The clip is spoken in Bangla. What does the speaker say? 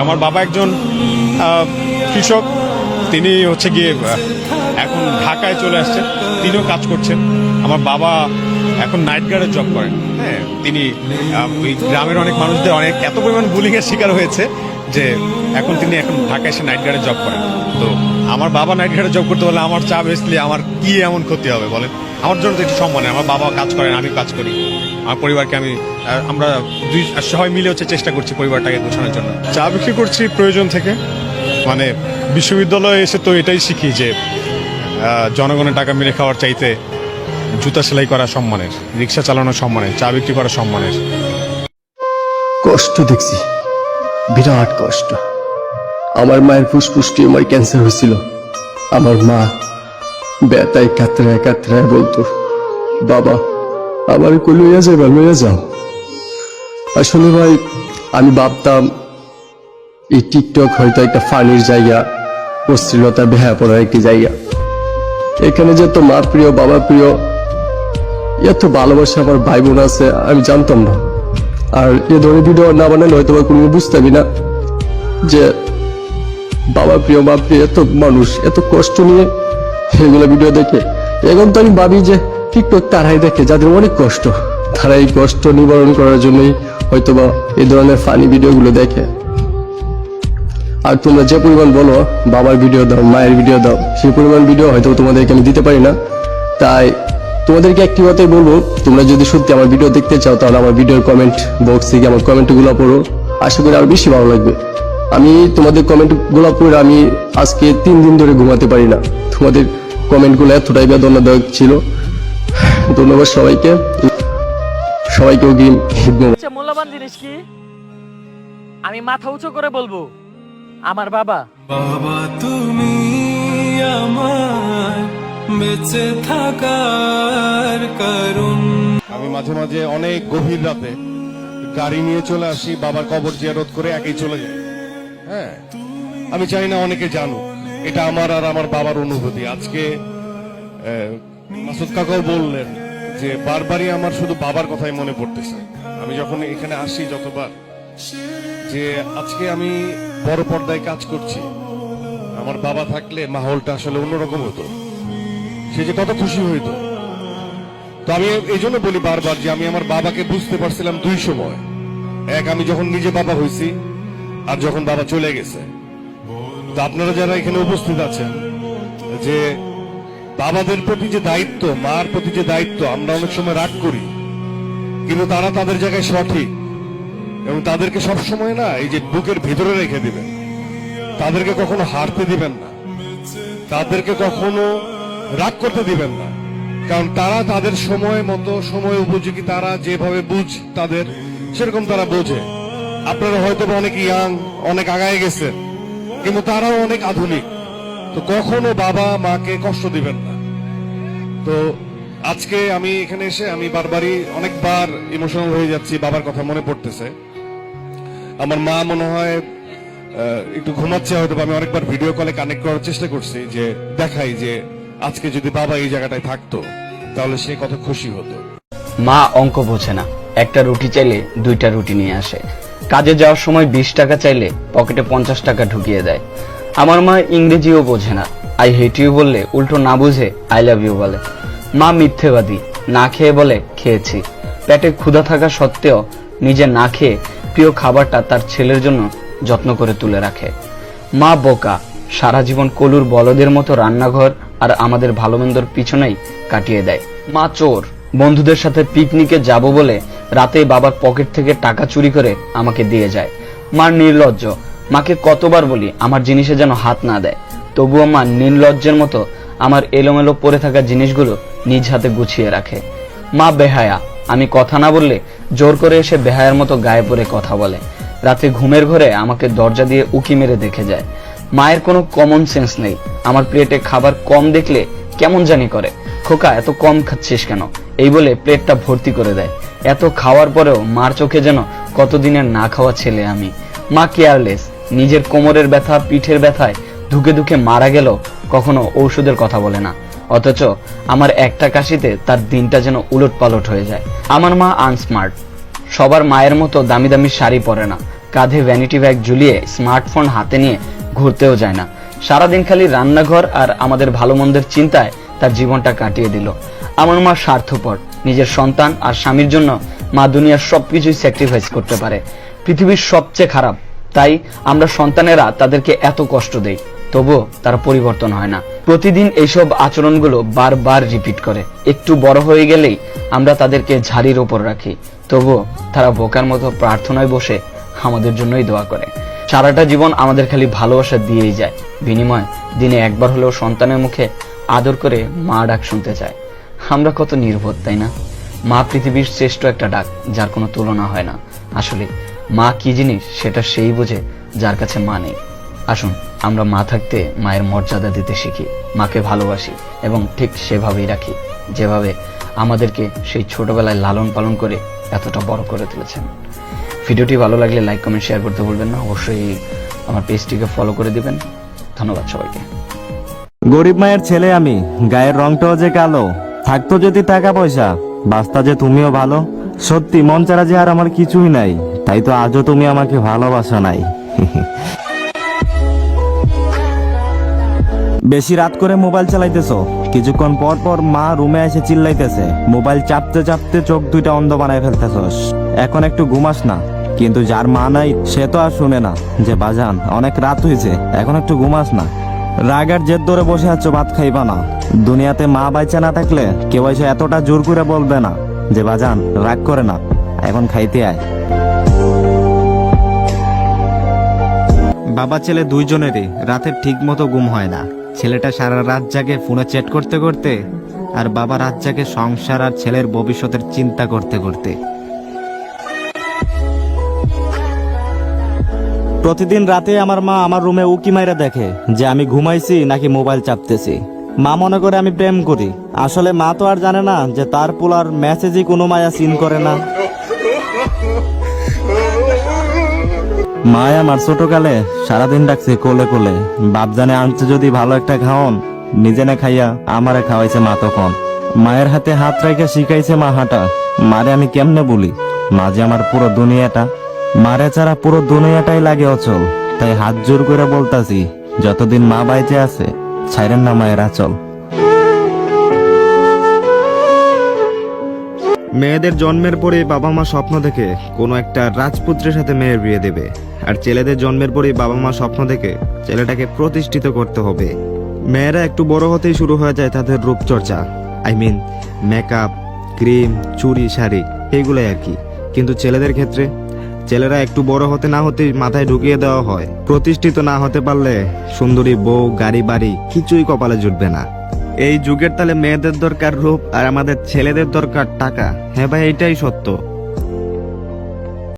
আমার বাবা একজন কৃষক, তিনি হচ্ছে গিয়ে এখন ঢাকায় চলে আসছেন, তিনিও কাজ করছেন। আমার বাবা এখন নাইট গার্ডের জব করেন। হ্যাঁ, তিনি ওই গ্রামের অনেক মানুষদের এত পরিমাণ বুলিংয়ের শিকার হয়েছে যে এখন ঢাকায় এসে নাইট গার্ডের জব করেন। তো আমার বাবা নাইট গার্ডের জব করতে হলে আমার চা বেসলে আমার কি এমন ক্ষতি হবে বলেন? আমার জন্য তো একটু সম্মানে, আমার বাবা কাজ করেন, আমি কাজ করি, আমার পরিবারকে আমরা সবাই মিলে হচ্ছে চেষ্টা করছি পরিবারটাকে গোছানোর জন্য। চা বিক্রি করছি প্রয়োজন থেকে, মানে বিশ্ববিদ্যালয়ে এসে তো এটাই শিখি যে জনগণের টাকা মেরে খাওয়ার চাইতে জুতা সেলাই করা সম্মানের, রিক্সা চালানো সম্মানের, চা বিক্রি করা সম্মানের। কষ্ট দেখছি, বিরাট কষ্ট। আমার মায়ের ফুসফুস টিউমার ক্যান্সার হয়েছিল। আমার মা ব্যথায় কাতরায় কাতরায় বলতো, বাবা আমার লইয়া যাবে, লইয়া যাও। আসলে ভাই আমি ভাবতাম এই টিকটক হয়তো একটা ফানির জায়গা, অশ্লীলতা বেহায়া পড়ার একটি জায়গা। এখানে যে এত মা প্রিয়, বাবা প্রিয়, এত ভালোবাসা আমার ভাই বোন আছে আমি জানতাম না। আর এ ধরনের ভিডিও না বানালে হয়তো বা কোনো বুঝতামই না যে বাবা প্রিয়, মা প্রিয় এত মানুষ এত কষ্ট নিয়ে এগুলো ভিডিও দেখে। এখন তো আমি ভাবি যে টিকটক তারাই দেখে যাদের অনেক কষ্ট, তারা এই কষ্ট নিবারণ করার জন্যই হয়তোবা এই ধরনের ফানি ভিডিওগুলো দেখে। আর তোমরা যে পরিমাণ বলো বাবার ভিডিও দাও, মায়ের ভিডিও দাও, সেই পরিমাণ ভিডিও হয়তো তোমাদেরকে আমি দিতে পারি না। তাই তোমাদেরকে একটি কথাই বলবো, তোমরা যদি সত্যি আমার ভিডিও দেখতে চাও তাহলে আমার ভিডিওর কমেন্ট বক্সে গিয়ে আমার কমেন্টগুলো পড়ো, আশা করি আরো বেশি ভালো লাগবে। আমি তোমাদের কমেন্টগুলো পড়ে আমি আজকে 3 দিন ধরে ঘুমাতে পারি না। তোমাদের কমেন্টগুলো এতটাই বেদনাদায়ক ছিল। ধন্যবাদ সবাইকে, সবাইকে মূল্যবান জিনিস কি আমি মাথা উঁচু করে বলবো, আমার বাবা। বাবা তুমি আমার বেঁচে থাকার কারণ। আমি মাঝে মাঝে অনেক গভীর রাতে গাড়ি নিয়ে চলে আসি, বাবার কবর জিয়ারত করে একাই চলে যাই। হ্যাঁ, আমি চাই না অনেকে জানুক, এটা আমার আর আমার বাবার অনুভূতি। আজকে মাসুদ কাকাও বললেন যে বারবারই আমার শুধু বাবার কথাই মনে পড়তেছে। আমি যখন এখানে আসি যতবার, যে আজকে আমি বড় পর্দায় কাজ করছি, আমার বাবা থাকলে মাহলটা আসলে অন্যরকম হতো, সে যে কত খুশি হইতো। তো আমি এই জন্য বলি বারবার যে আমি আমার বাবাকে বুঝতে পারছিলাম 2 সময়। এক, আমি যখন নিজে বাবা হয়েছি, আর যখন বাবা চলে গেছে। তো আপনারা যারা এখানে উপস্থিত আছেন, যে বাবাদের প্রতি যে দায়িত্ব, মার প্রতি যে দায়িত্ব, আমরা অনেক সময় রাগ করি, কিন্তু তারা তাদের জায়গায় সঠিক, এবং তাদেরকে সবসময় না এই যে বুকের ভিতরে রেখে দিবেন, তাদেরকে কখনো হারতে দিবেন না, তাদেরকে কখনো রাগ করতে দিবেন না। কারণ তারা তাদের সময় মতো, সময় উপযোগী, তারা যেভাবে তাদের সেরকম তারা বোঝে। আপনারা হয়তো অনেক ইয়াং, অনেক আগায় গেছেন, কিন্তু তারাও অনেক আধুনিক। তো কখনো বাবা মাকে কষ্ট দিবেন না। তো আজকে আমি এখানে এসে আমি বারবারই অনেকবার ইমোশনাল হয়ে যাচ্ছি, বাবার কথা মনে পড়তেছে। আমার মা মনে হয় একটু ঘুমাচ্ছে হয়তো, আমি অনেকবার ভিডিও কলে কানেক্ট করার চেষ্টা করছি, যে দেখাই যে আজকে যদি বাবা এই জায়গাটায় থাকতো তাহলে সে কত খুশি হতো। মা অঙ্ক বোঝে না, একটা রুটি চাইলে 2টা রুটি নিয়ে আসে। কাজে যাওয়ার সময় 20 টাকা চাইলে পকেটে 50 টাকা ঢুকিয়ে দেয়। আমার মা ইংরেজিও বোঝে না, আই হেট ইউ বললে উল্টো না বুঝে আই লাভ ইউ বলে। মা মিথ্যেবাদী, না খেয়ে বলে খেয়েছি। পেটে ক্ষুধা থাকা সত্ত্বেও নিজে না খেয়ে প্রিয় খাবারটা তার ছেলের জন্য যত্ন করে তুলে রাখে। মা বোকা, সারা জীবন কলুর বলদের মতো রান্নাঘর আর আমাদের ভালো মন্দর পিছনেই কাটিয়ে দেয়। মা চোর, বন্ধুদের সাথে পিকনিকে যাব বলে রাতে বাবার পকেট থেকে টাকা চুরি করে আমাকে দিয়ে যায়। মা নির্লজ্জ, মাকে কতবার বলি আমার জিনিসে যেন হাত না দেয়, তবুও মা নির্লজ্জের মতো আমার এলোমেলো পড়ে থাকা জিনিসগুলো নিজ হাতে গুছিয়ে রাখে। মা বেহায়া, আমি কথা না বললে জোর করে এসে বেহায়ার মতো গায়ে পড়ে কথা বলে। রাতে ঘুমের ঘরে আমাকে দরজা দিয়ে উকি মেরে দেখে যায়। মায়ের কোনো কমন সেন্স নেই, আমার প্লেটে খাবার কম দেখলে কেমন জানি করে, খোকা এত কম খাচ্ছিস কেন, এই বলে প্লেটটা ভর্তি করে দেয়। এত খাওয়ার পরেও মার চোখে যেন কতদিনের না খাওয়া ছেলে আমি। মা কেয়ারলেস, নিজের কোমরের ব্যথা, পিঠের ব্যথায় ধুকে ধুকে মারা গেল কখনো ঔষধের কথা বলে না, অথচ আমার একটা কাশিতে তার দিনটা যেন উলট পালট হয়ে যায়। আমার মা আনস্মার্ট, সবার মায়ের মতো দামি দামি শাড়ি পরে না, কাঁধে ভ্যানিটি ব্যাগ ঝুলিয়ে স্মার্টফোন হাতে নিয়ে ঘুরতেও যায় না। সারাদিন খালি রান্নাঘর আর আমাদের ভালো মন্দের চিন্তায় তার জীবনটা কাটিয়ে দিল। আমার মা স্বার্থপর, নিজের সন্তান আর স্বামীর জন্য মা দুনিয়ার সবকিছুই স্যাক্রিফাইস করতে পারে। পৃথিবীর সবচেয়ে খারাপ, তাই আমরা সন্তানেরা তাদেরকে এত কষ্ট দেই, তবুও তারা পরিবর্তন হয় না। প্রতিদিন এইসব আচরণগুলো বারবার রিপিট করে। একটু বড় হয়ে গেলেই আমরা তাদেরকে ঝাড়ির ওপর রাখি, তবুও তারা বোকার মতো প্রার্থনায় বসে আমাদের জন্যই দোয়া করে। সারাটা জীবন আমাদের খালি ভালোবাসা দিয়েই যায়, বিনিময় দিনে একবার হলেও সন্তানের মুখে আদর করে মা ডাক শুনতে চায়। আমরা কত নির্বোধ, তাই না? মা পৃথিবীর শ্রেষ্ঠ একটা ডাক, যার কোনো তুলনা হয় না। আসলে মা কি জিনিস সেটা সেই বোঝে যার কাছে মা নেই। আসুন আমরা মা থাকতে মায়ের মর্যাদা দিতে শিখি, মাকে ভালোবাসি এবং ঠিক সেভাবেই রাখি যেভাবে আমাদেরকে সেই ছোটবেলায় লালন পালন করে এতটা বড় করে তুলেছেন। ভিডিওটি ভালো লাগলে লাইক কমেন্ট শেয়ার করতে ভুলবেন না। অবশ্যই আমার পেজটিকে ফলো করে দিবেন। ধন্যবাদ সবাইকে। গরিব মায়ের ছেলে আমি, গায়ের রংটাও যে কালো, থাকতো যদি টাকা পয়সা, বাস্তা যে তুমিও ভালো। সত্যি মন ছাড়া যে আর আমার কিছুই নাই, তাই তো আজও তুমি আমাকে ভালোবাসা নাই। বেশি রাত করে মোবাইল চালাইতেছো, কিছুক্ষণ পর পর মা রুমে এসে চিল্লাইতেছে, মোবাইল চাপতে চাপতে চোখ দুইটা অন্ধ বানায় ফেলতেছস। এখন একটু ঘুমাস না? কিন্তু যার মা নাই সে তো আর শুনে না যে বাজান অনেক রাত হয়েছে, এখন একটু ঘুমাস না। রাগার জেদ ধরে বসে আছো, ভাত খাইবা না। দুনিয়াতে মা বাইচা না থাকলে কেউ এসে এতটা জোর করে বলবে না যে বাজান রাগ করে না, এখন খাইতে আয়। বাবা ছেলে দুইজনেরই রাতে ঠিক মতো ঘুম হয় না। ছেলেটা সারা রাত জাগে ফোনে চ্যাট করতে করতে, আর বাবা রাত জাগে সংসার আর ছেলের ভবিষ্যতের চিন্তা করতে করতে। প্রতিদিন রাতে আমার মা আমার রুমে উকি মাইরা দেখে যে আমি ঘুমাইছি নাকি মোবাইল চাপতেছি। মা মনে করে আমি প্রেম করি, আসলে মা তো আর জানে না যে তার পোলার মেসেজই কোনো মায়া সিন করে না। মায়া আমার ছোটকালে সারাদিন ডাকছে কোলে কোলে, বাপ জানে আনছে যদি ভালো একটা খাওন, নিজে না খাইয়া আমারে খাওয়াইছে মা তখন। মায়ের হাতে হাত রেখে শিখাইছে মা হাঁটা। মারে আমি কেমনে বলি, মা যে আমার পুরো দুনিয়াটা। মারে ছাড়া পুরো দুনিয়াটাই লাগে অচল, তাই হাত জোর করে বলতাছি যতদিন মা বাইচে আছে ছাইরেন না মায়ের আচল। মেয়েদের জন্মের পরে বাবা মা স্বপ্ন দেখে কোনো একটা রাজপুত্রের সাথে মেয়ের বিয়ে দেবে, আর ছেলেদের জন্মের পরে বাবা মা স্বপ্ন দেখে ছেলেটাকে প্রতিষ্ঠিত করতে হবে। মেয়েরা একটু বড় হতেই শুরু হয়ে যায় তাদের রূপচর্চা, মেকআপ, ক্রিম, চুড়ি, শাড়ি, এগুলোই আর কি। কিন্তু ছেলেদের ক্ষেত্রে ছেলেরা একটু বড় হতে না হতেই মাথায় ঢুকিয়ে দেওয়া হয় প্রতিষ্ঠিত না হতে পারলে সুন্দরী বউ, গাড়ি বাড়ি কিছুই কপালে জুটবে না। এই যুগের তালে মেয়েদের দরকার রূপ আর আমাদের ছেলেদের দরকার টাকা। হ্যাঁ ভাই, এটাই সত্য।